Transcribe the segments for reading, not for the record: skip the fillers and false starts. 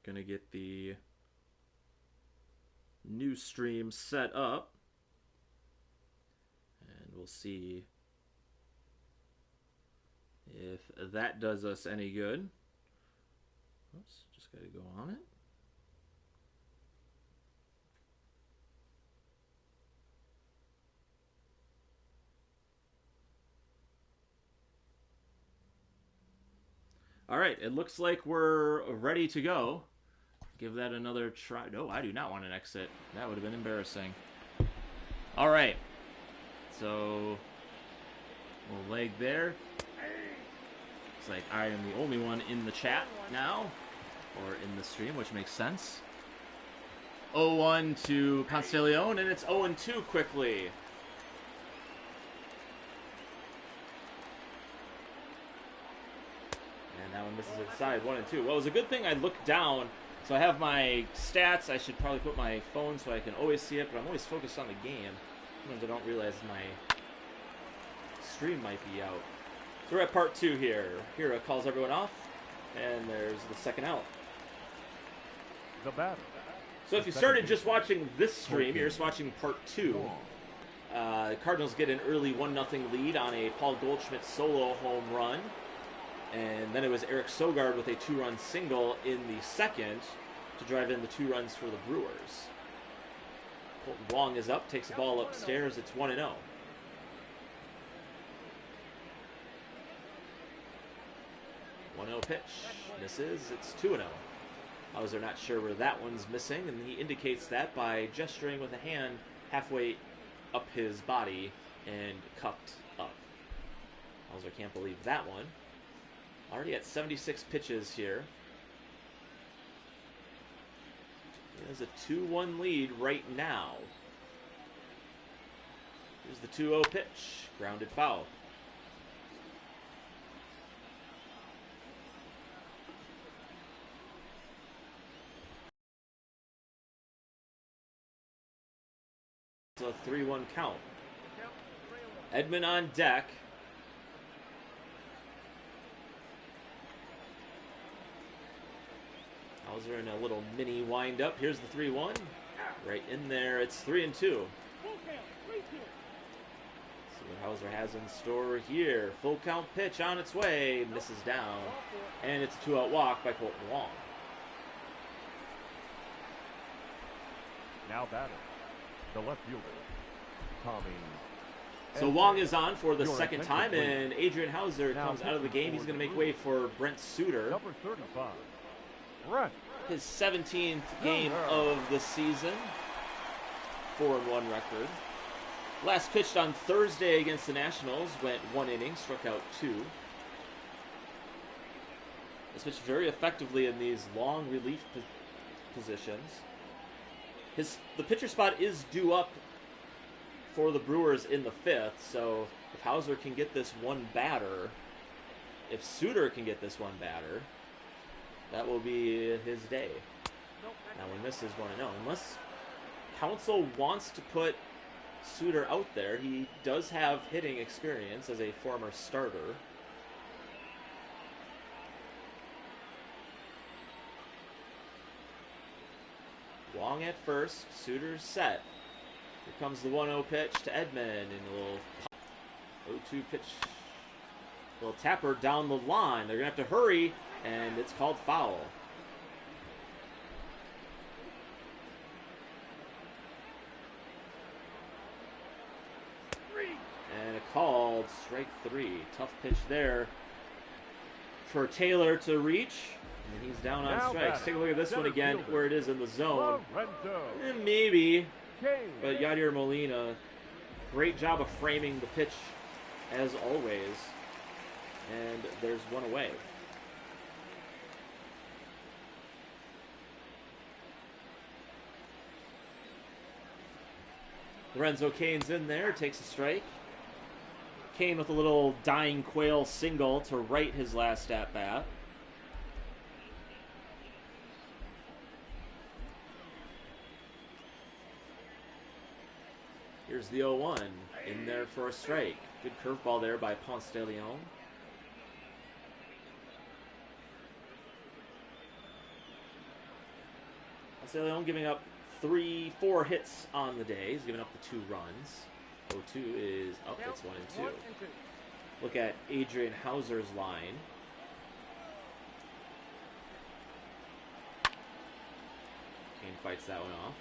Gonna get the new stream set up, and we'll see if that does us any good. Oops, just gotta go on it. All right, it looks like we're ready to go. Give that another try. No, I do not want an exit. That would have been embarrassing. All right. So, little leg there. Looks like I am the only one in the chat now, or in the stream, which makes sense. 0-1 to Ponce de Leon, and it's 0-2 quickly. And that one misses it aside, 1-2. Well, it was a good thing I looked down. So I have my stats. I should probably put my phone so I can always see it, but I'm always focused on the game. Sometimes I don't realize my stream might be out. So we're at part 2 here. Hira calls everyone off, and there's the second out. The batter. So if you started just watching this stream, you're just watching part 2. Cardinals get an early 1-0 lead on a Paul Goldschmidt solo home run. And then it was Eric Sogard with a 2-run single in the second to drive in the 2 runs for the Brewers. Colton Wong is up, takes the ball upstairs. It's 1-0. 1-0 pitch. Misses. It's 2-0. Hauser not sure where that one's missing, and he indicates that by gesturing with a hand halfway up his body and cupped up. Hauser can't believe that one. Already at 76 pitches here. He has a 2-1 lead right now. Here's the 2-0 pitch. Grounded foul. It's a 3-1 count. Edman on deck. Hauser in a little mini wind-up. Here's the 3-1. Right in there. It's 3-2. See what Hauser has in store here. Full count pitch on its way. Misses down. And it's a 2-out walk by Colton Wong. Now batter. The left fielder, Tommy. So Wong is on for the second time, and Adrian Hauser comes out of the game. He's going to make way for Brent Suter. Number 35. Run. His 17th game of the season. 4-1 record. Last pitched on Thursday against the Nationals. Went 1 inning, struck out 2. Has pitched very effectively in these long relief positions. The pitcher spot is due up for the Brewers in the 5th, so if Hauser can get this one batter, if Suter can get this one batter, that will be his day. Now he misses 1-0. Unless Counsell wants to put Suter out there, he does have hitting experience as a former starter. Wong at first, Suter's set. Here comes the 1-0 pitch to Edman, and a little 0-2 pitch. A little tapper down the line. They're going to have to hurry, and it's called foul. And a called strike 3. Tough pitch there for Taylor to reach. And he's down on strikes. Take a look at this one again, where it is in the zone. And maybe, but Yadier Molina, great job of framing the pitch as always. And there's one away. Lorenzo Cain's in there, takes a strike. Cain with a little dying quail single to right his last at-bat. Here's the 0-1, in there for a strike. Good curveball there by Ponce de Leon. So Leon giving up 4 hits on the day. He's giving up the 2 runs. 0-2 is up. It's 1-2. Look at Adrian Hauser's line. Kane fights that one off.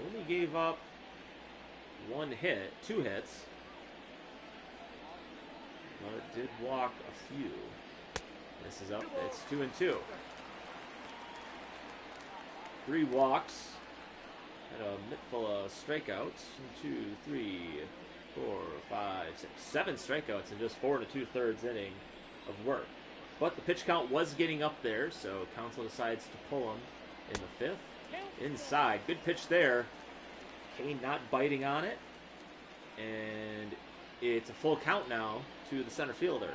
Only gave up 1 hit, 2 hits. But did walk a few. This is up. It's 2-2. 3 walks. And a mitt full of strikeouts. 2, 3, 4, 5, 6, 7 strikeouts in just 4 2/3 inning of work. But the pitch count was getting up there, so Counsell decides to pull him in the 5th. Inside. Good pitch there. Kane not biting on it. And it's a full count now to the center fielder.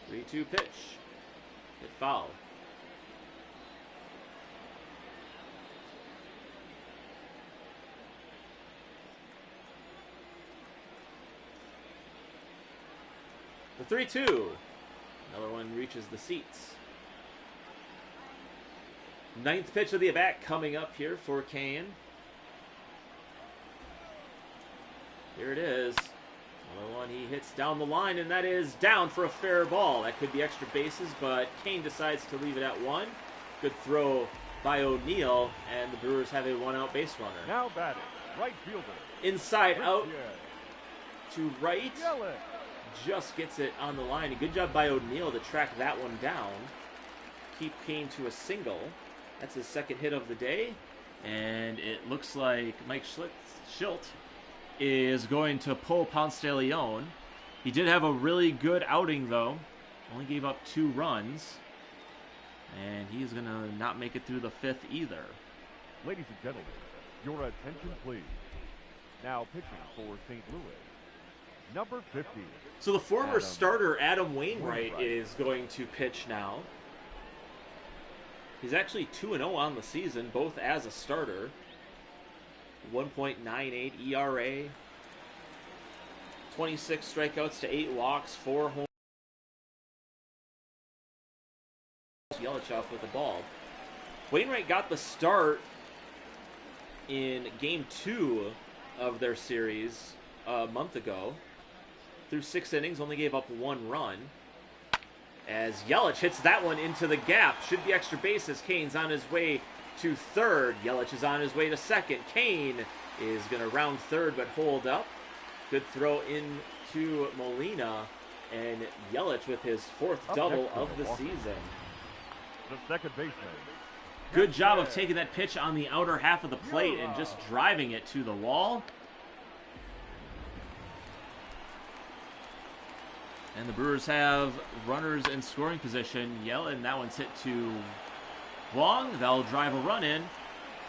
Three-two pitch. Hit foul. The 3-2. Another one reaches the seats. 9th pitch of the at-bat coming up here for Kane. Here it is. Another one he hits down the line, and that is down for a fair ball. That could be extra bases, but Kane decides to leave it at 1. Good throw by O'Neill, and the Brewers have a 1-out base runner. Now batting, right fielder. Inside out to right. Yelich. Just gets it on the line. A good job by O'Neill to track that one down. Keep Kane to a single. That's his 2nd hit of the day. And it looks like Mike Schilt is going to pull Ponce de Leon. He did have a really good outing, though. Only gave up 2 runs. And he's going to not make it through the 5th either. Ladies and gentlemen, your attention, please. Now pitching for St. Louis, number 50. So the former starter, Adam Wainwright, is going to pitch now. He's actually 2-0 on the season, both as a starter. 1.98 ERA. 26 strikeouts to 8 walks, 4 home. Yelich off with the ball. Wainwright got the start in Game 2 of their series a month ago. Through 6 innings, only gave up 1 run. As Yelich hits that one into the gap. Should be extra bases. Kane's on his way to 3rd. Yelich is on his way to 2nd. Kane is going to round 3rd but hold up. Good throw into Molina. And Yelich with his 4th double of the season. The 2nd baseman. Good job of taking that pitch on the outer half of the plate and just driving it to the wall. And the Brewers have runners in scoring position. And that one's hit to Wong. They'll drive a run in,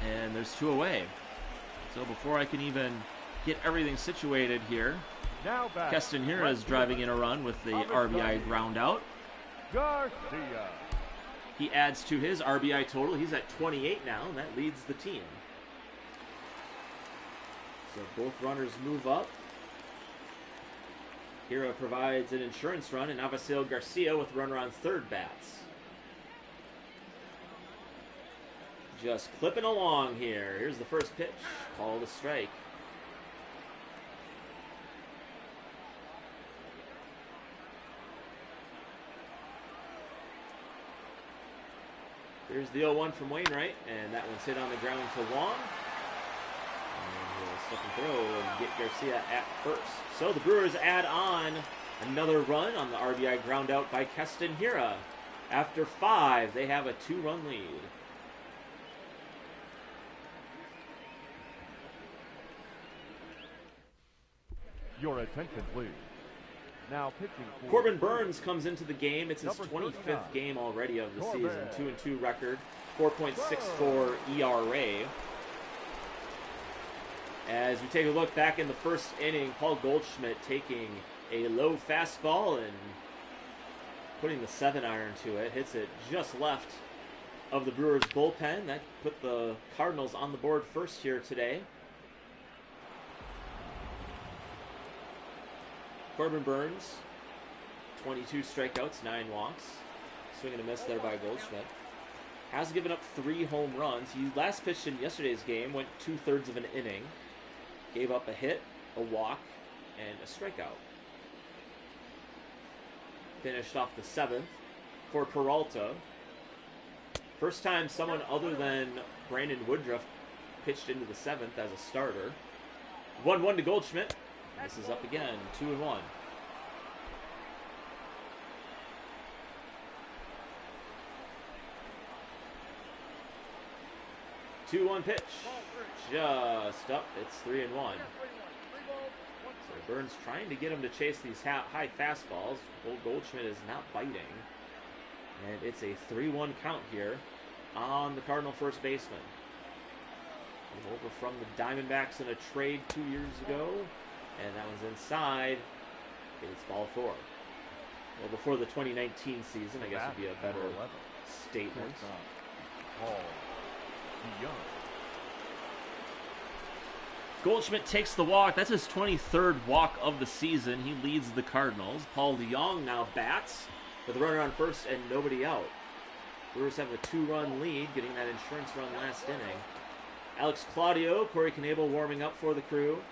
and there's 2 away. So before I can even get everything situated here, Keston here is driving in a run with the RBI ground out. Garcia. He adds to his RBI total. He's at 28 now, and that leads the team. So both runners move up. Hira provides an insurance run, and Avisail Garcia with runner on 3rd bats. Just clipping along here. Here's the first pitch. Called a strike. Here's the 0-1 from Wainwright, and that one's hit on the ground to Wong. And he'll step and throw and get Garcia at 1st. So the Brewers add on another run on the RBI ground out by Keston Hira. After 5, they have a 2-run lead. Your attention, please. Now pitching for Corbin Burns comes into the game. It's his 25th game already of the season. 2-2 record, 4.64 ERA. As we take a look back in the 1st inning, Paul Goldschmidt taking a low fastball and putting the 7-iron to it. Hits it just left of the Brewers bullpen. That put the Cardinals on the board first here today. Corbin Burns 22 strikeouts, 9 walks. Swing and a miss there by Goldschmidt. Has given up 3 home runs. He last pitched in yesterday's game, went 2/3 of an inning. Gave up a hit, a walk, and a strikeout. Finished off the 7th for Peralta. First time someone other than Brandon Woodruff pitched into the 7th as a starter. 1-1 to Goldschmidt. This is up again, 2-1. Two-one pitch, just up. It's 3-1. So Burns trying to get him to chase these high fastballs. Old Goldschmidt is not biting, and it's a 3-1 count here on the Cardinal first baseman. Came over from the Diamondbacks in a trade 2 years ago, and that one's inside. It's ball 4. Well, before the 2019 season, I guess would be a better statement. Goldschmidt takes the walk. That's his 23rd walk of the season. He leads the Cardinals. Paul DeYoung now bats with a runner on first and nobody out. Brewers have a 2-run lead, getting that insurance run last inning. Alex Claudio, Corey Knebel warming up for the Crew.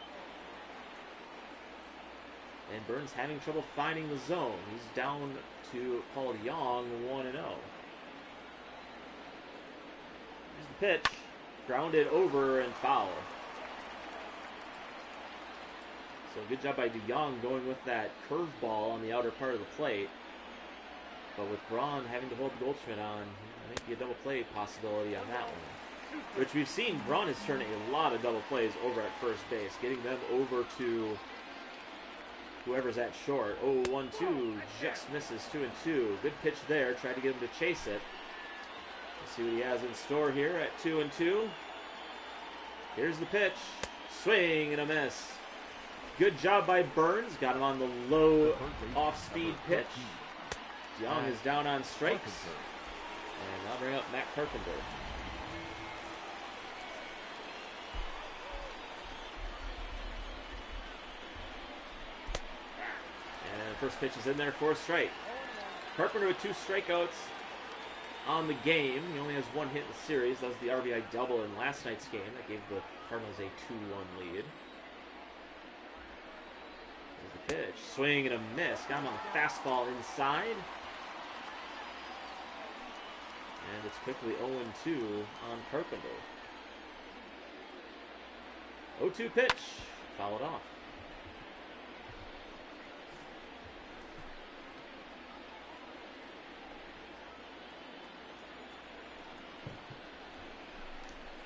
And Burns having trouble finding the zone. He's down to Paul DeYoung, 1-0. Here's the pitch. Grounded over and foul. So good job by DeYoung going with that curveball on the outer part of the plate. But with Braun having to hold Goldschmidt on, I think a double play possibility on that one. Which we've seen, Braun has turned a lot of double plays over at first base, getting them over to whoever's at short. 0-1-2, just misses 2-2. Good pitch there, tried to get him to chase it. Let's see what he has in store here at 2-2. Here's the pitch. Swing and a miss. Good job by Burns. Got him on the low off-speed pitch. DeYoung is down on strikes. And I'll bring up Matt Carpenter. And the first pitch is in there for a strike. Carpenter with 2 strikeouts on the game. He only has 1 hit in the series. That was the RBI double in last night's game. That gave the Cardinals a 2-1 lead. There's the pitch. Swing and a miss. Got him on the fastball inside. And it's quickly 0-2 on Carpenter. 0-2 pitch. Fouled off.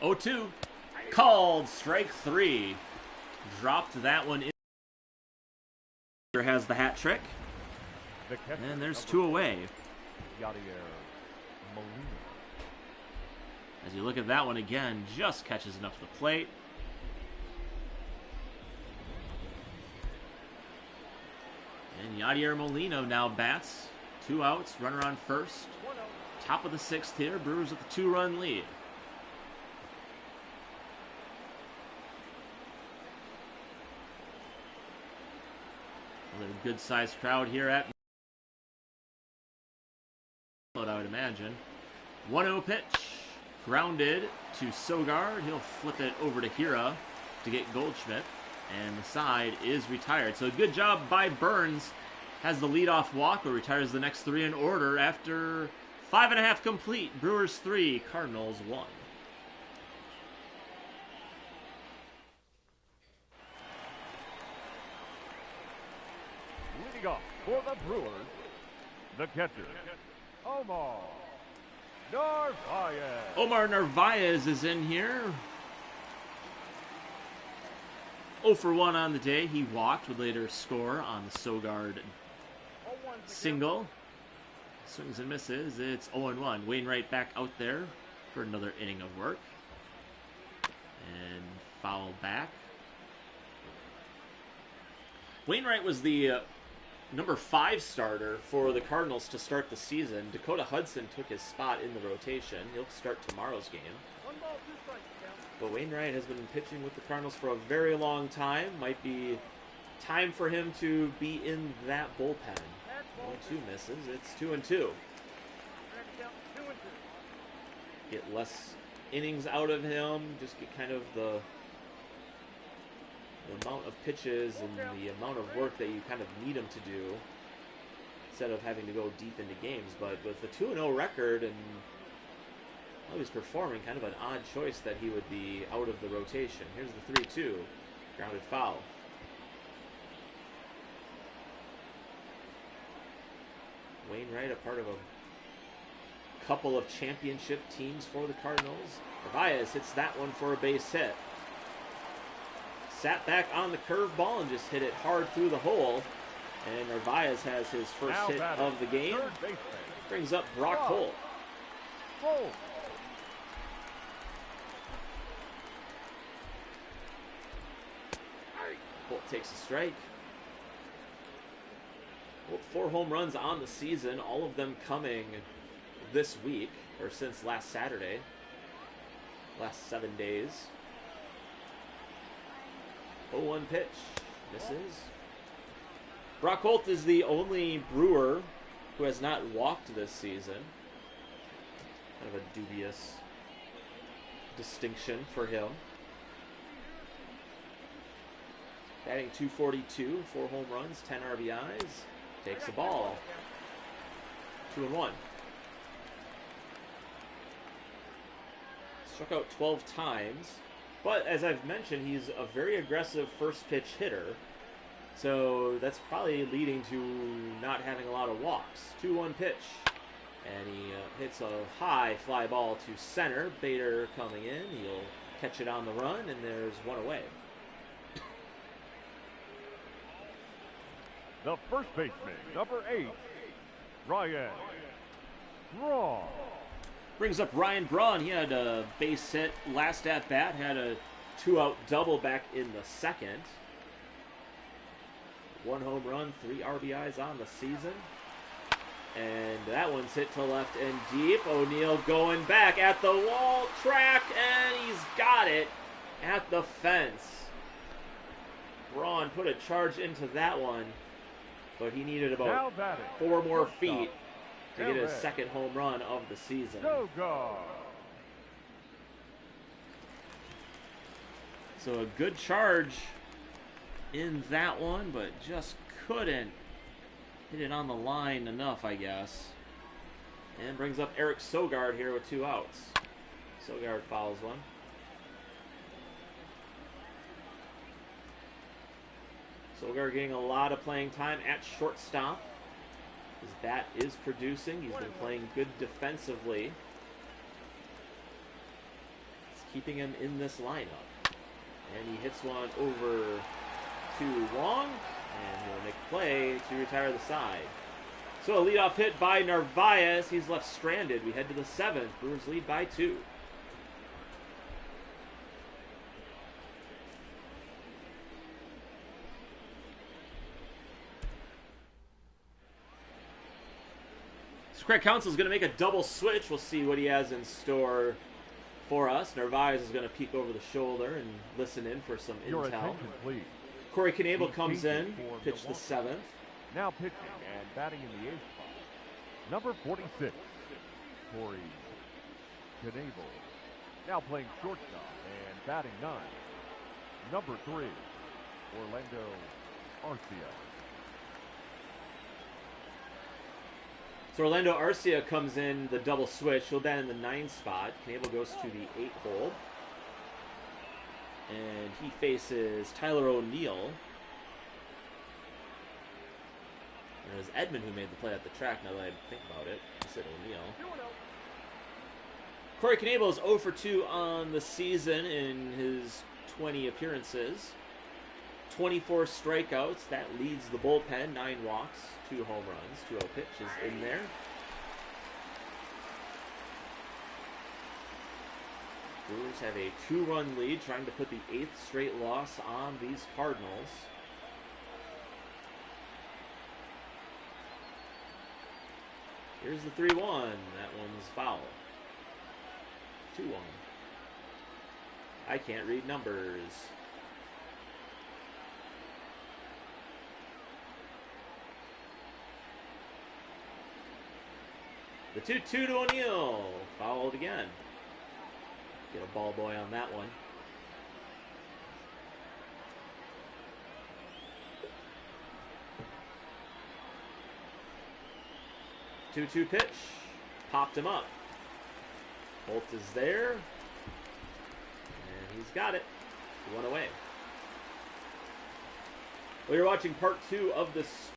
Oh-2, called strike 3. Dropped that one in. Has the hat trick. And there's 2 away. Yadier Molina. As you look at that one again, just catches enough to the plate. And Yadier Molina now bats. 2 outs, runner on first. Top of the 6th here, Brewers with a 2-run lead. Another good-sized crowd here at I would imagine. 1-0 pitch. Grounded to Sogard. He'll flip it over to Hira to get Goldschmidt. And the side is retired. So good job by Burns. Has the leadoff walk, but retires the next 3 in order after 5.5 complete. Brewers 3, Cardinals 1. Leading off for the Brewers, the catcher, Omar Narvaez. Omar Narvaez is in here. 0 for 1 on the day. He walked, would later score on the Sogard single. Swings and misses. It's 0-1. Wainwright back out there for another inning of work. And foul back. Wainwright was the number 5 starter for the Cardinals to start the season. Dakota Hudson took his spot in the rotation. He'll start tomorrow's game. But Wainwright has been pitching with the Cardinals for a very long time. Might be time for him to be in that bullpen. 1-2 misses. It's 2-2. Get less innings out of him. Just get kind of the amount of pitches and the amount of work that you kind of need him to do instead of having to go deep into games. But with the 2-0 record and how he's performing, kind of an odd choice that he would be out of the rotation. Here's the 3-2. Grounded foul. Wainwright, a part of a couple of championship teams for the Cardinals. Narvaez hits that one for a base hit. Sat back on the curveball and just hit it hard through the hole. And Narvaez has his first hit of the game. Brings up Brock Holt. Holt takes a strike. Holt 4 home runs on the season, all of them coming this week, or since last Saturday. Last 7 days. 0-1 pitch. Misses. Brock Holt is the only Brewer who has not walked this season. Kind of a dubious distinction for him. Batting .242, 4 home runs, 10 RBIs. Takes the ball. 2-1. Struck out 12 times. But as I've mentioned, he's a very aggressive first pitch hitter. So that's probably leading to not having a lot of walks. 2-1 pitch. And he hits a high fly ball to center. Bader coming in. He'll catch it on the run, and there's one away. The first baseman, number 8, Ryan Braun. Brings up Ryan Braun. He had a base hit last at bat. Had a 2-out double back in the second. 1 home run, 3 RBIs on the season. And that one's hit to left and deep. O'Neill going back at the wall track, and he's got it at the fence. Braun put a charge into that one, but he needed about 4 more feet to get his second home run of the season. So a good charge in that one, but just couldn't hit it on the line enough, I guess. And brings up Eric Sogard here with 2 outs. Sogard fouls one. Sogard getting a lot of playing time at shortstop. His bat is producing. He's been playing good defensively. It's keeping him in this lineup. And he hits one over to Wong, and he'll make a play to retire the side. So a leadoff hit by Narvaez. He's left stranded. We head to the 7th. Brewers lead by 2. So Craig Counsell is going to make a double switch. We'll see what he has in store for us. Narvaez is going to peek over the shoulder and listen in for some Your intel. attention, please. Corey Knebel comes in, pitch the 7th. Now pitching and batting in the 8th spot, number 46, Corey Knebel. Now playing shortstop and batting 9, number 3, Orlando Arcia. So Orlando Arcia comes in the double switch. He'll bat in the 9th spot. Knebel goes to the 8th hole. And he faces Tyler O'Neill. And it was Edmund who made the play at the track, now that I think about it. I said O'Neill. Corey Knebel is 0 for 2 on the season in his 20 appearances. 24 strikeouts. That leads the bullpen. 9 walks, 2 home runs. 2-0 pitch is in there. Brewers have a 2-run lead, trying to put the 8th straight loss on these Cardinals. Here's the 3-1. That one's foul. 2-1. I can't read numbers. The 2-2 to O'Neill. Fouled again. Get a ball boy on that one. Two-two pitch. Popped him up. Holt is there. And he's got it. One away. Well, you're watching part 2 of this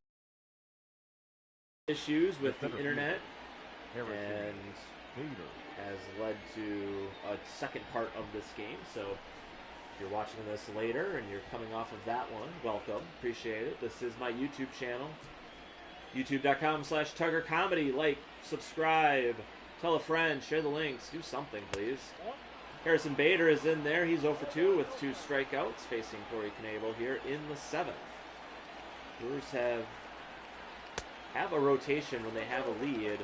issues with the internet, and has led to a second part of this game. So if you're watching this later and you're coming off of that one, welcome. Appreciate it. This is my YouTube channel. YouTube.com/TuggerComedy. Like, subscribe, tell a friend, share the links, do something, please. Harrison Bader is in there. He's 0 for 2 with 2 strikeouts, facing Corey Knebel here in the 7th. Brewers have a rotation when they have a lead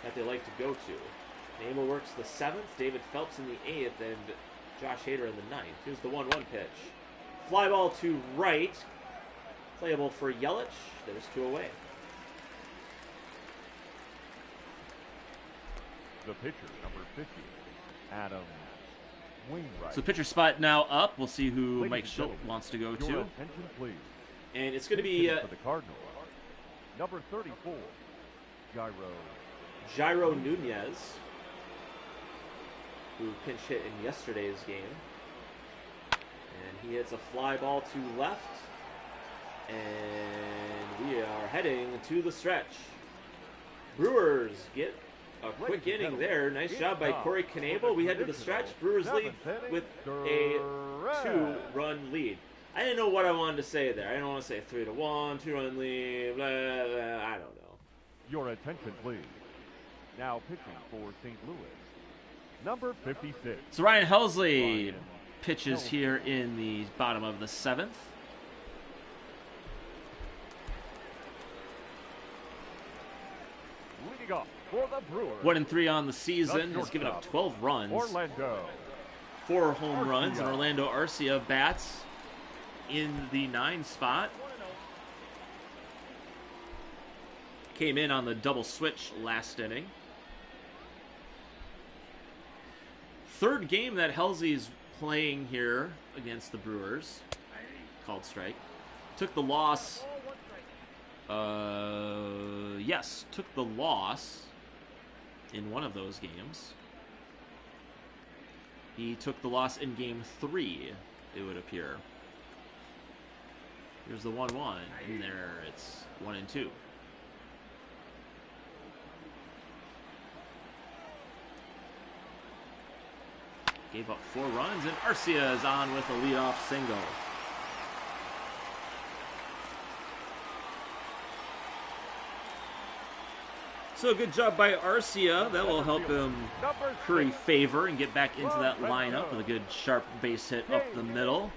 that they like to go to. Knebel works the 7th, David Phelps in the 8th, and Josh Hader in the 9th. Here's the 1-1 pitch. Fly ball to right. Playable for Yelich. There's 2 away. The pitcher, number 50, Adam Wainwright. So pitcher spot now up. We'll see who Mike Schultz wants to go to. Attention, please. And it's going to be for the Cardinals, number 34, Jairo Nunez, who pinch hit in yesterday's game. And he hits a fly ball to left. And we are heading to the stretch. Brewers get a quick inning there. Nice job by Corey Knebel. We head to the stretch. Brewers lead with a 2-run lead. I didn't know what I wanted to say there. I didn't want to say 3-1, 2-run lead, blah, blah, I don't know. Your attention, please. Now pitching for St. Louis, number 56. So Ryan Helsley pitches here in the bottom of the 7th. Leading off for the Brewers, 1-3 on the season. Has given up 12 runs. Orlando. 4 home runs, and Orlando Arcia bats in the 9 spot. Came in on the double switch last inning. 3rd game that Helsley's playing here against the Brewers. Called strike. Took the loss. Yes, took the loss in one of those games. He took the loss in game 3, it would appear. Here's the 1-1. In there, it's 1-2. Gave up 4 runs, and Arcia is on with a leadoff single. So a good job by Arcia. That will help him curry favor and get back into that lineup with a good sharp base hit up the middle.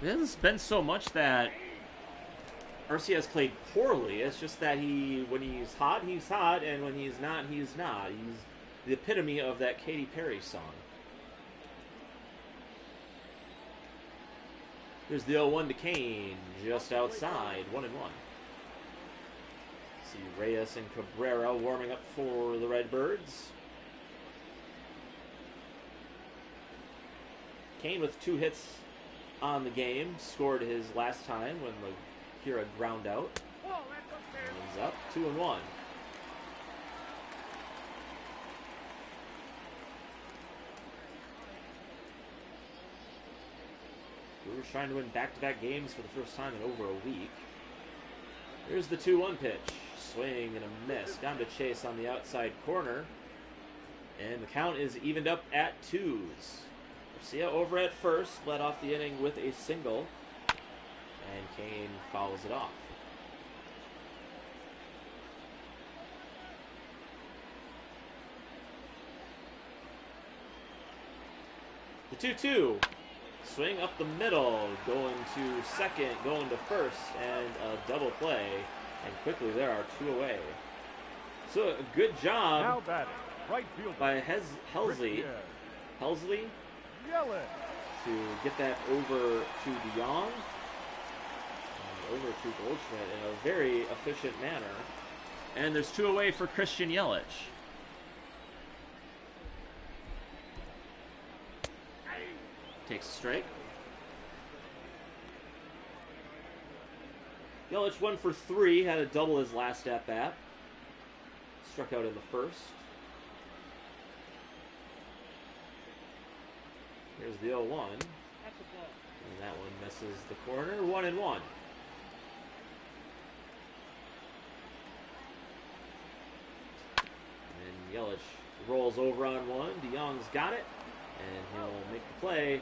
It hasn't been so much that Arcia has played poorly. It's just that when he's hot, and when he's not, he's not. He's the epitome of that Katy Perry song. Here's the 0-1 to Kane, just outside, 1-1. See Reyes and Cabrera warming up for the Redbirds. Kane with 2 hits on the game, scored his last time when Kira ground out. He's up, 2-1. Brewers trying to win back-to-back games for the first time in over a week. Here's the 2-1 pitch. Swing and a miss. Down to Chase on the outside corner. And the count is evened up at 2s. Garcia over at first, led off the inning with a single. And Kane fouls it off. The 2-2. Swing up the middle, going to second, going to first, and a double play. And quickly there are 2 away. So a good job Now batting, right fielder, by Helsley. Helsley Yelich. to get that over to DeYoung. And over to Goldschmidt in a very efficient manner. And there's 2 away for Christian Yelich. Takes a strike. Yelich 1 for 3, had a double his last at bat. Struck out in the first. Here's the 0-1. And that one misses the corner. 1-1. And Yelich rolls over on one. DeYoung's got it. And he'll make the play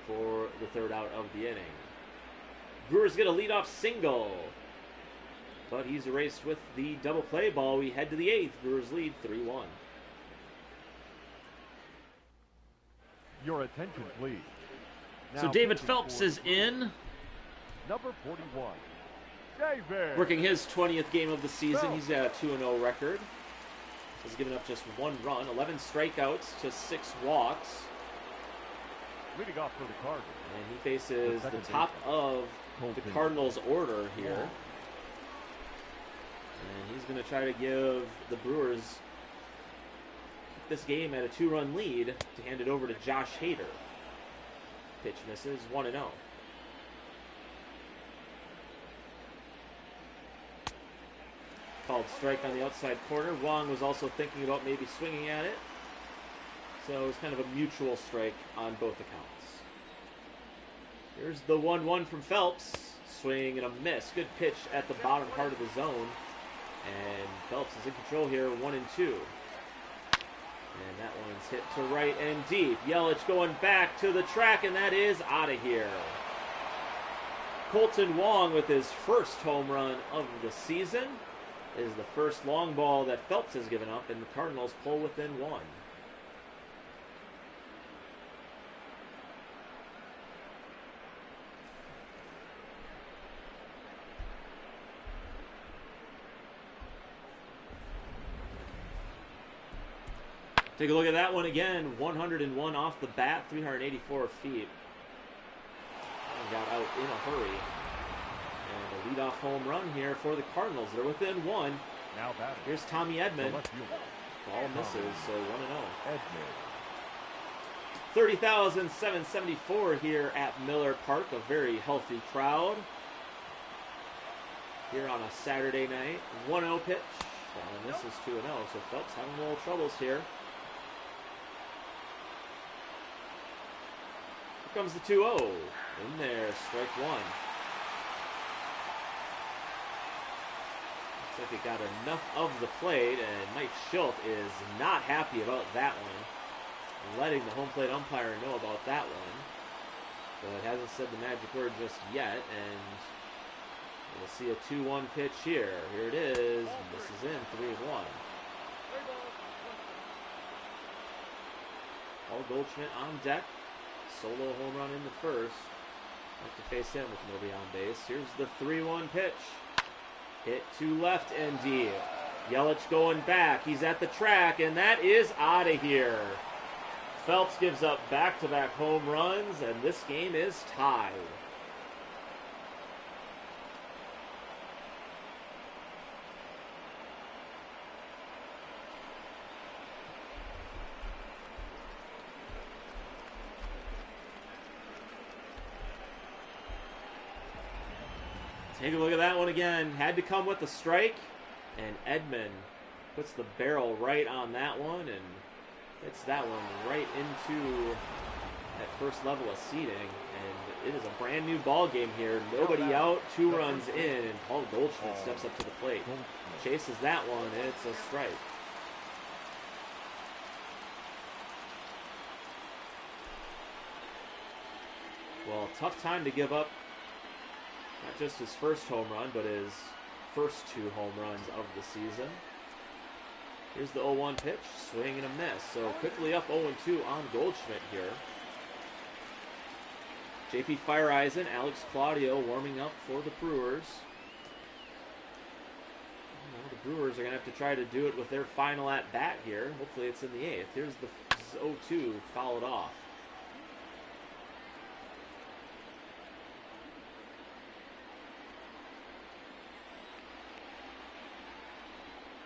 for the 3rd out of the inning. Brewers get a leadoff single. But he's erased with the double play ball. We head to the 8th. Brewers lead 3-1. Your attention, please. So David Phelps is in. Number 41. David. Working his 20th game of the season. He's got a 2-0 record. He's given up just 1 run, 11 strikeouts to 6 walks. Leading off for the Cardinals. And he faces the top of the Cardinals order here. And he's going to try to give the Brewers this game at a 2-run lead to hand it over to Josh Hader. Pitch misses, 1-0. Called strike on the outside corner. Wong was also thinking about maybe swinging at it. So it was kind of a mutual strike on both accounts. Here's the 1-1 from Phelps. Swing and a miss. Good pitch at the bottom part of the zone. And Phelps is in control here, 1-2. And that one's hit to right and deep. Yelich going back to the track, and that is out of here. Colton Wong with his first home run of the season is the first long ball that Phelps has given up, and the Cardinals pull within 1. Take a look at that one again. 101 off the bat, 384 feet. And got out in a hurry. And a leadoff home run here for the Cardinals. They're within 1. Now batting. Here's Tommy Edman. Ball misses, so 1-0. Edman. 30,774 here at Miller Park. A very healthy crowd here on a Saturday night. 1-0 pitch. And this is 2-0, so Phelps having a little troubles here. Comes the 2-0. In there, strike 1. Looks like it got enough of the plate, and Mike Schilt is not happy about that one. Letting the home plate umpire know about that one. But hasn't said the magic word just yet, and we'll see a 2-1 pitch here. Here it is. This is in 3-1. Paul Goldschmidt on deck. Solo home run in the first. Have to face him with nobody on base. Here's the 3-1 pitch. Hit to left and deep. Yelich going back. He's at the track, and that is out of here. Phelps gives up back-to-back home runs, and this game is tied. Take a look at that one again. Had to come with the strike, and Edman puts the barrel right on that one and hits that one right into that first level of seating. And it is a brand new ball game here. Nobody out, 2 runs in, and Paul Goldschmidt steps up to the plate. Chases that one, and it's a strike. Well, tough time to give up not just his first home run, but his first 2 home runs of the season. Here's the 0-1 pitch, swing and a miss. So quickly up 0-2 on Goldschmidt here. JP Fireeisen, Alex Claudio warming up for the Brewers. Well, the Brewers are going to have to try to do it with their final at-bat here. Hopefully it's in the 8th. Here's the 0-2 fouled off.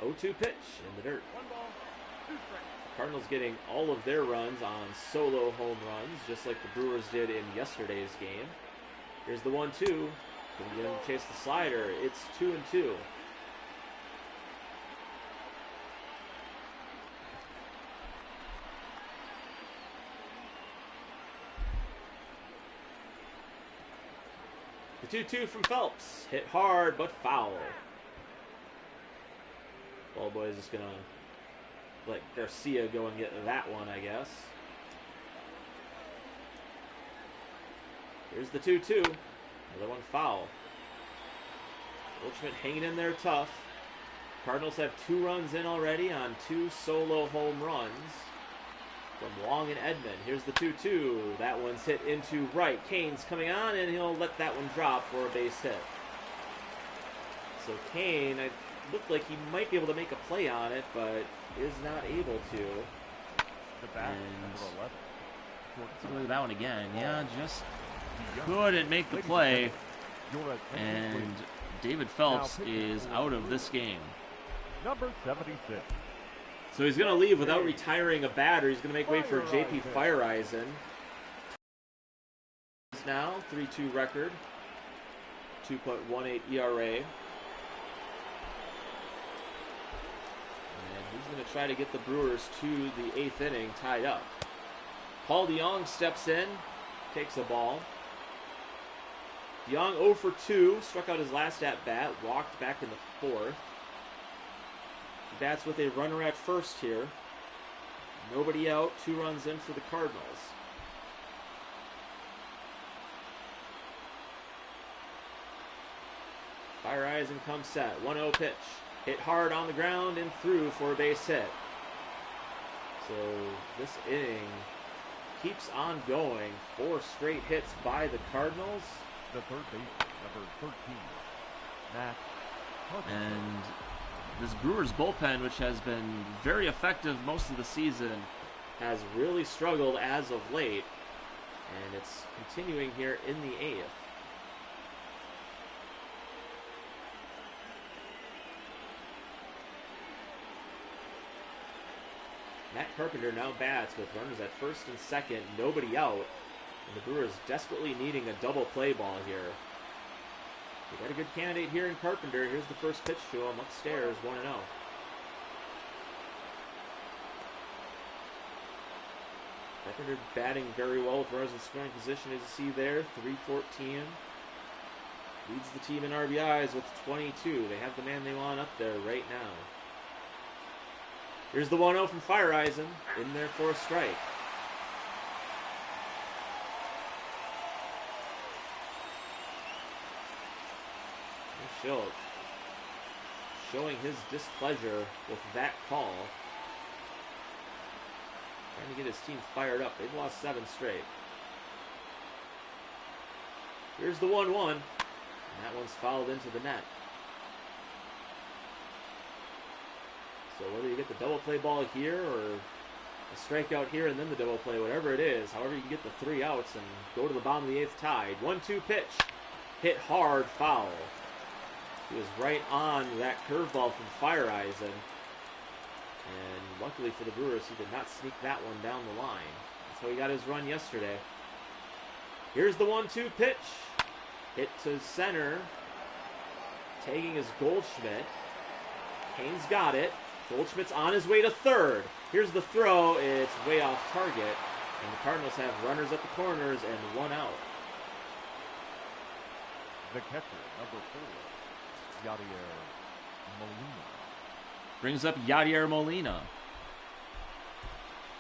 0-2 pitch in the dirt. Cardinals getting all of their runs on solo home runs, just like the Brewers did in yesterday's game. Here's the 1-2. Gonna get him to chase the slider. It's 2-2. The 2-2 from Phelps. Hit hard, but foul. Ball boy is just gonna let Garcia go and get that one, I guess. Here's the 2-2. Another one foul. Goldschmidt hanging in there tough. Cardinals have 2 runs in already on 2 solo home runs from Wong and Edman. Here's the 2-2. That one's hit into right. Kane's coming on, and he'll let that one drop for a base hit. So Kane, it looked like he might be able to make a play on it, but is not able to. The back, number 11. Let's look at that one again. Yeah, just couldn't make the play. And David Phelps is out of this game. Number 76. So he's going to leave without retiring a batter. He's going to make way for J.P. Fireisen. Now, 3-2 record, 2.18 ERA. And he's going to try to get the Brewers to the 8th inning tied up. Paul DeYoung steps in, takes a ball. DeYoung 0 for 2, struck out his last at-bat, walked back in the 4th. He bats with a runner at first here. Nobody out, 2 runs in for the Cardinals. Fireisen comes set, 1-0 pitch. Hit hard on the ground and through for a base hit. So this inning keeps on going. 4 straight hits by the Cardinals. The third base, number 13, Matt. And this Brewers bullpen, which has been very effective most of the season, has really struggled as of late. And it's continuing here in the 8th. Matt Carpenter now bats with runners at first and second, nobody out. And the Brewers desperately needing a double play ball here. They got a good candidate here in Carpenter. Here's the first pitch to him upstairs, 1-0. Carpenter batting very well with runners in scoring position, as you see there, 314. Leads the team in RBIs with 22. They have the man they want up there right now. Here's the 1-0 from Fireisen, in there for a strike. Schultz showing his displeasure with that call. Trying to get his team fired up. They've lost 7 straight. Here's the 1-1. And that one's fouled into the net. So whether you get the double play ball here or a strikeout here and then the double play, whatever it is, however you can get the 3 outs and go to the bottom of the 8th tied. 1-2 pitch. Hit hard, foul. He was right on that curveball from Fireisen. And luckily for the Brewers, he did not sneak that one down the line. That's how he got his run yesterday. Here's the 1-2 pitch. Hit to center. Tagging is Goldschmidt. Kane's got it. Goldschmidt's on his way to third. Here's the throw. It's way off target. And the Cardinals have runners at the corners and 1 out. The catcher, number 4, Yadier Molina. brings up Yadier Molina,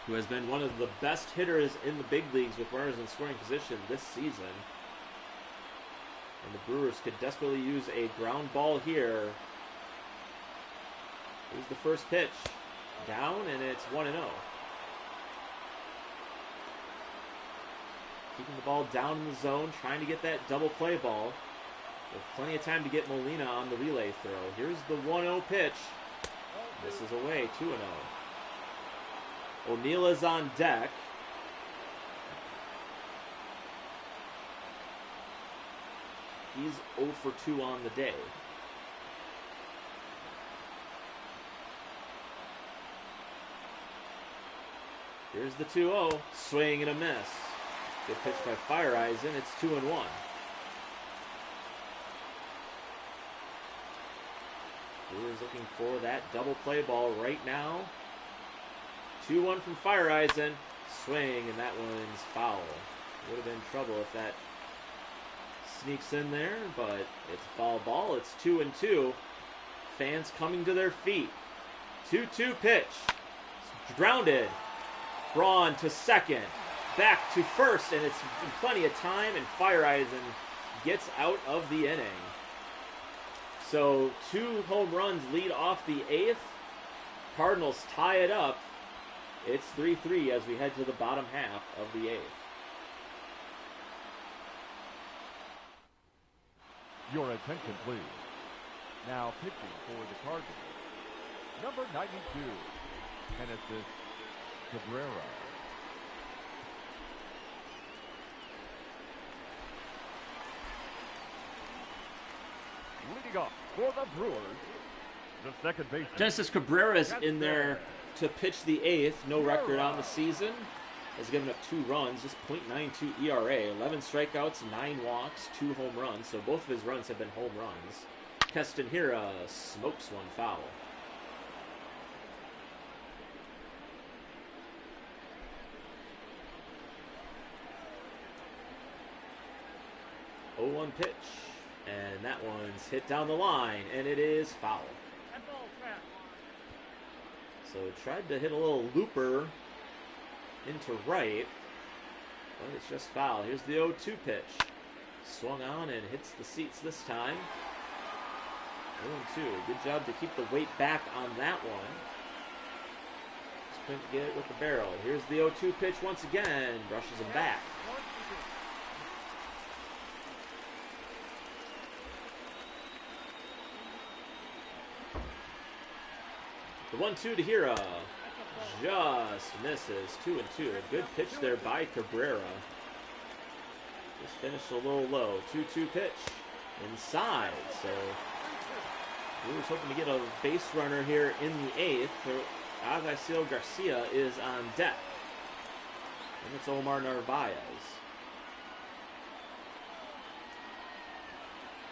who has been one of the best hitters in the big leagues with runners in scoring position this season. And the Brewers could desperately use a ground ball here. Here's the first pitch. Down, and it's 1-0. Keeping the ball down in the zone, trying to get that double play ball. With plenty of time to get Molina on the relay throw. Here's the 1-0 pitch. This is away, 2-0. O'Neill is on deck. He's 0 for 2 on the day. Here's the 2-0. Swing and a miss. Good pitch by Feyereisen. It's 2-1. Brewers looking for that double play ball right now. 2-1 from Feyereisen. Swing, and that one's foul. Would have been trouble if that sneaks in there, but it's a foul ball. It's 2-2. Fans coming to their feet. 2-2 pitch. It's grounded. Braun to second. Back to first, and it's plenty of time, and Feyereisen gets out of the inning. So 2 home runs lead off the 8th. Cardinals tie it up. It's 3-3 as we head to the bottom half of the 8th. Your attention, please. Now pitching for the Cardinals, number 92, Genesis Cabrera. Leading off for the Brewers, the second baseman. Genesis Cabrera is in there to pitch the 8th. No record on the season. Has given up 2 runs, just .92 ERA, 11 strikeouts, 9 walks, 2 home runs. So both of his runs have been home runs. Castanheira smokes one foul. Oh, 1 pitch, and that one's hit down the line, and it is foul. So tried to hit a little looper into right, but it's just foul. Here's the 0-2 pitch. Swung on and hits the seats this time. 0-2. Good job to keep the weight back on that one. Just couldn't get it with the barrel. Here's the 0-2 pitch once again. Brushes him back. The 1-2 to Hira. Just misses. 2-2. A good pitch there by Cabrera. Just finished a little low. 2-2 pitch. Inside. So Brewers hoping to get a base runner here in the 8th. Yadier Garcia is on deck. And it's Omar Narvaez.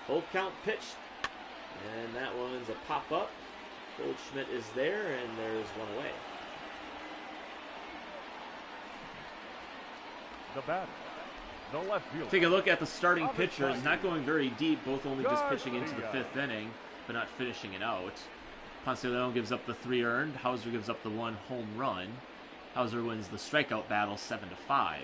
Full count pitch. And that one's a pop-up. Goldschmidt is there, and there's one away. The batter, the left fielder. Take a look at the starting pitchers. Not going very deep, both only just pitching into the 5th inning, but not finishing it out. Ponce de Leon gives up the 3 earned. Hauser gives up the 1 home run. Hauser wins the strikeout battle 7-5.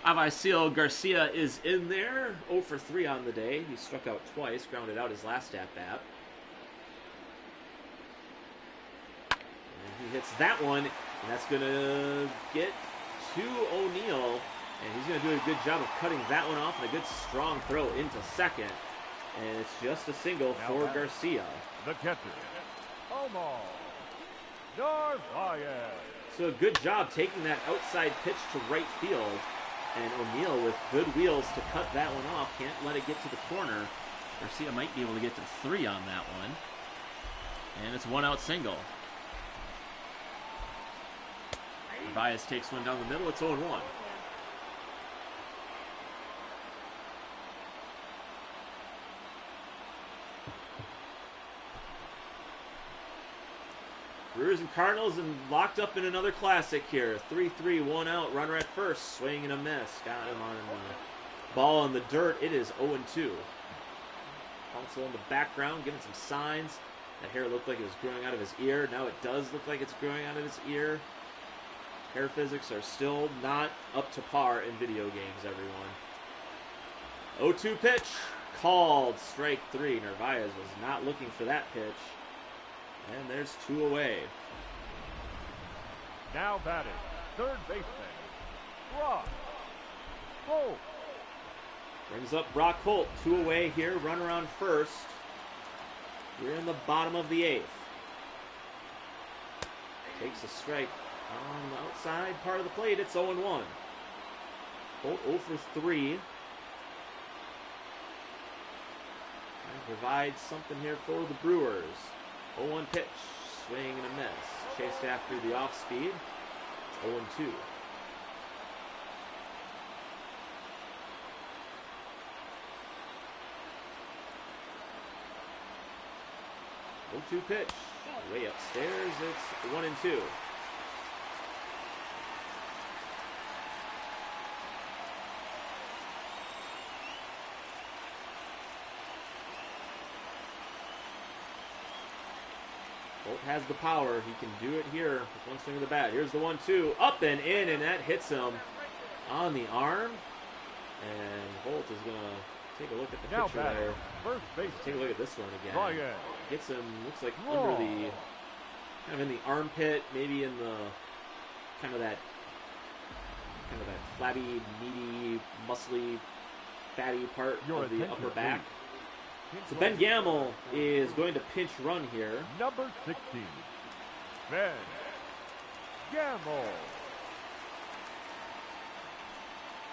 Yadier Garcia is in there, 0 for 3 on the day. He struck out twice, grounded out his last at-bat. And he hits that one, and that's going to get to O'Neill. And he's going to do a good job of cutting that one off, and a good strong throw into second. And it's just a single for Garcia. The catcher, Omar Narvaez. So a good job taking that outside pitch to right field. And O'Neill with good wheels to cut that one off. Can't let it get to the corner. Garcia might be able to get to 3 on that one. And it's 1 out single. Narvaez takes one down the middle. It's 0-1. Brewers and Cardinals and locked up in another classic here. 3-3, 1 out, runner at first, swing and a miss. Got him on the ball in the dirt. It is 0-2. Also in the background, giving some signs. That hair looked like it was growing out of his ear. Now it does look like it's growing out of his ear. Hair physics are still not up to par in video games, everyone. 0-2 pitch, called strike 3. Narvaez was not looking for that pitch. And there's 2 away. Now batting, third baseman, Brock Holt. Brings up Brock Holt, 2 away here, runner on first. We're in the bottom of the 8th. Takes a strike on the outside part of the plate. It's 0-1. Holt 0 for 3. And provides something here for the Brewers. 0-1 pitch, swing and a miss. Chased after the off speed. 0-2. 0-2 pitch. Way upstairs. It's 1-2. Holt has the power. He can do it here with one swing of the bat. Here's the 1-2. Up and in, and that hits him on the arm. And Holt is going to take a look at the picture there. First base. Take a look at this one again. Braun. Gets him, looks like under the, kind of in the armpit, maybe in the, kind of that flabby, meaty, muscly, fatty part of the upper back. So Ben Gamel is going to pinch run here. Number 16, Ben Gamel.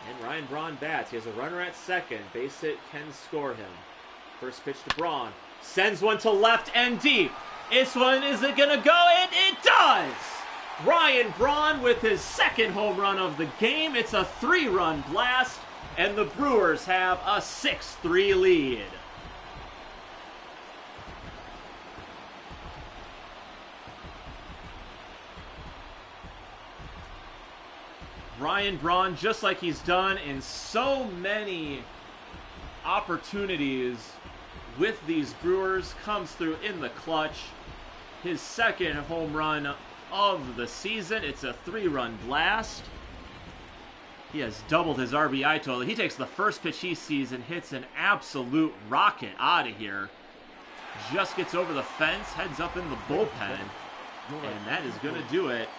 And Ryan Braun bats. He has a runner at second. Base hit can score him. First pitch to Braun. Sends one to left and deep. This one, is it going to go? And it does! Ryan Braun with his second home run of the game. It's a 3-run blast, and the Brewers have a 6-3 lead. Ryan Braun, just like he's done in so many opportunities with these Brewers, comes through in the clutch. His second home run of the season. It's a 3-run blast. He has doubled his RBI total. He takes the first pitch he sees and hits an absolute rocket out of here. Just gets over the fence, heads up in the bullpen, and that is going to do it.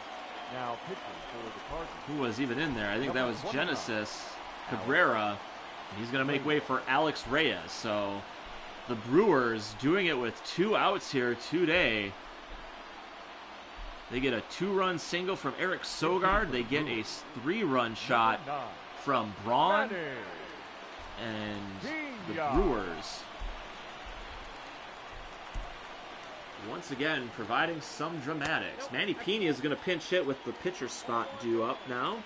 Now pitching for the Cardinals. Who was even in there? I think that was Genesis Cabrera. He's going to make way for Alex Reyes. So the Brewers doing it with 2 outs here today. They get a 2-run single from Eric Sogard. They get a 3-run shot from Braun. And the Brewers, once again, providing some dramatics. Manny Pena is going to pinch hit with the pitcher spot due up now.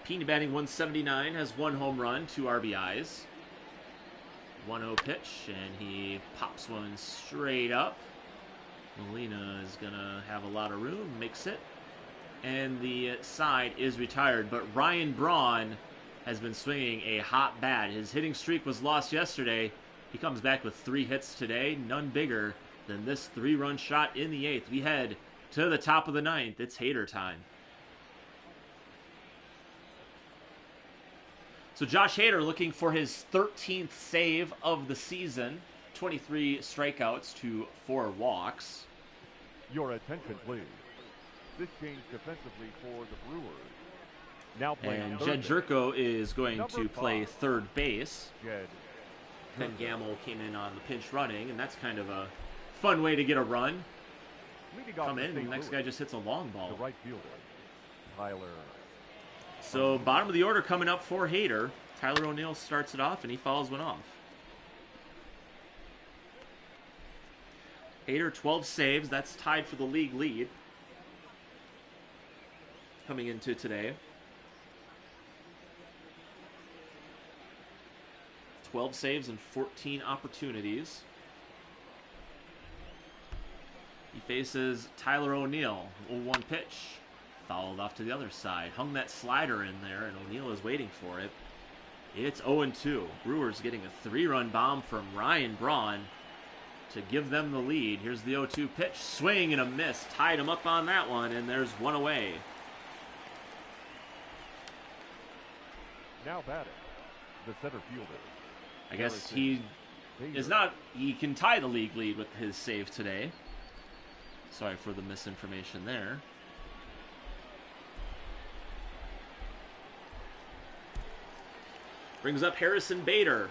Pena batting 179, has 1 home run, 2 RBIs. 1-0 pitch, and he pops one straight up. Molina is going to have a lot of room, makes it. And the side is retired, but Ryan Braun has been swinging a hot bat. His hitting streak was lost yesterday. He comes back with 3 hits today, none bigger than this 3-run shot in the 8th. We head to the top of the 9th. It's Hader time. So Josh Hader looking for his 13th save of the season. 23 strikeouts to 4 walks. Your attention, please. This change defensively for the Brewers. Now playing and Jed Jerko is going to play third base. Ben Gamel came in on the pinch running, and that's kind of a fun way to get a run. Come in, and the next guy just hits a long ball. The right fielder, Tyler. So bottom of the order coming up for Hader. Tyler O'Neill starts it off, and he fouls one off. Hader, 12 saves. That's tied for the league lead coming into today. 12 saves and 14 opportunities. He faces Tyler O'Neill. 0-1 pitch. Fouled off to the other side. Hung that slider in there, and O'Neill is waiting for it. It's 0-2. Brewers getting a 3-run bomb from Ryan Braun to give them the lead. Here's the 0-2 pitch. Swing and a miss. Tied him up on that one, and there's one away. Now batting, the center fielder. I guess he is not. He can tie the league lead with his save today. Sorry for the misinformation there. Brings up Harrison Bader.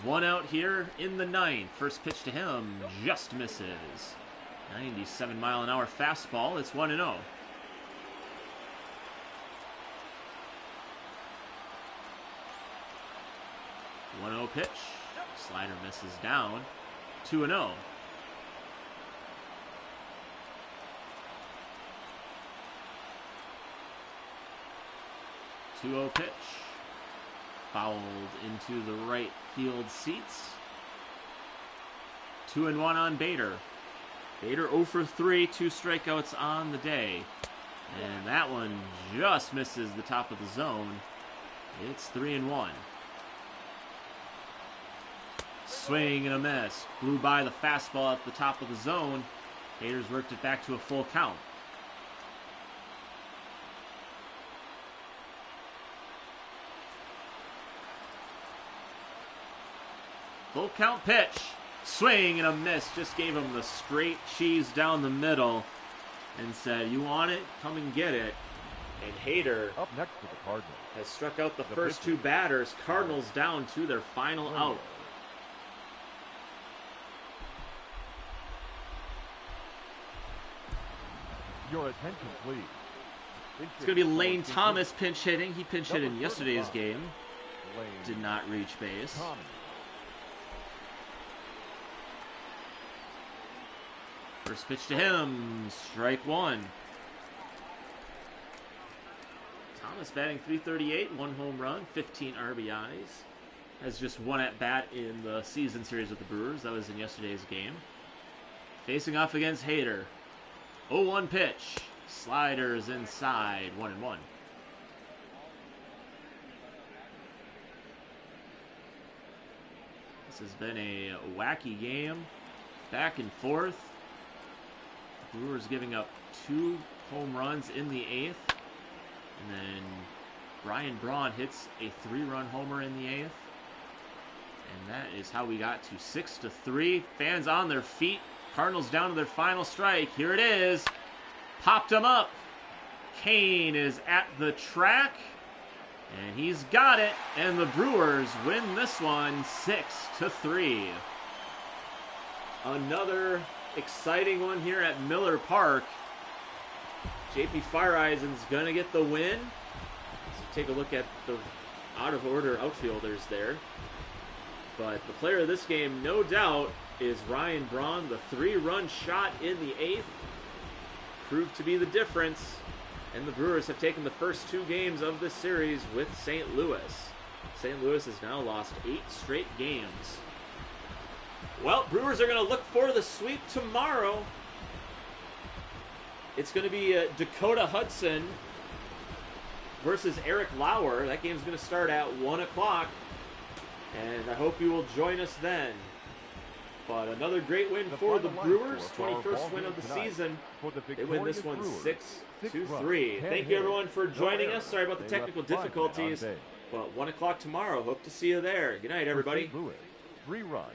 1 out here in the 9th. First pitch to him just misses. 97-mile-an-hour fastball. It's 1-0. 1-0 pitch. Slider misses down. 2-0. 2-0 pitch. Fouled into the right field seats. 2-1 on Bader. Bader 0 for 3, 2 strikeouts on the day. And that one just misses the top of the zone. It's 3-1. Swing and a miss. Blew by the fastball at the top of the zone. Bader's worked it back to a full count. Full count pitch. Swing and a miss. Just gave him the straight cheese down the middle and said, you want it? Come and get it. And Hader Up next to the Cardinals has struck out the first two batters. Cardinals down to their final out. Your attention, please. It's going to be Lane Thomas pinch hitting. He pinch hit in yesterday's game. Did not reach base. First pitch to him, strike one. Thomas batting .338, 1 home run, 15 RBIs. Has just one at bat in the season series with the Brewers. That was in yesterday's game. Facing off against Hader. 0-1 pitch. Sliders inside, 1-1. This has been a wacky game. Back and forth. Brewers giving up 2 home runs in the 8th. And then Braun hits a 3-run homer in the 8th. And that is how we got to 6-3. Fans on their feet. Cardinals down to their final strike. Here it is. Popped him up. Kane is at the track. And he's got it. And the Brewers win this one 6-3. Another exciting one here at Miller Park. JP Fireeisen's going to get the win. So take a look at the out-of-order outfielders there. But the player of this game, no doubt, is Ryan Braun. The 3-run shot in the 8th proved to be the difference. And the Brewers have taken the first 2 games of this series with St. Louis. St. Louis has now lost 8 straight games. Well, Brewers are going to look for the sweep tomorrow. It's going to be Dakota Hudson versus Eric Lauer. That game's going to start at 1 o'clock. And I hope you will join us then. But another great win for the Brewers. 21st win of the season. They win this one 6-3. Thank you, everyone, for joining us. Sorry about the technical difficulties. But 1 o'clock tomorrow. Hope to see you there. Good night, everybody. 3 runs.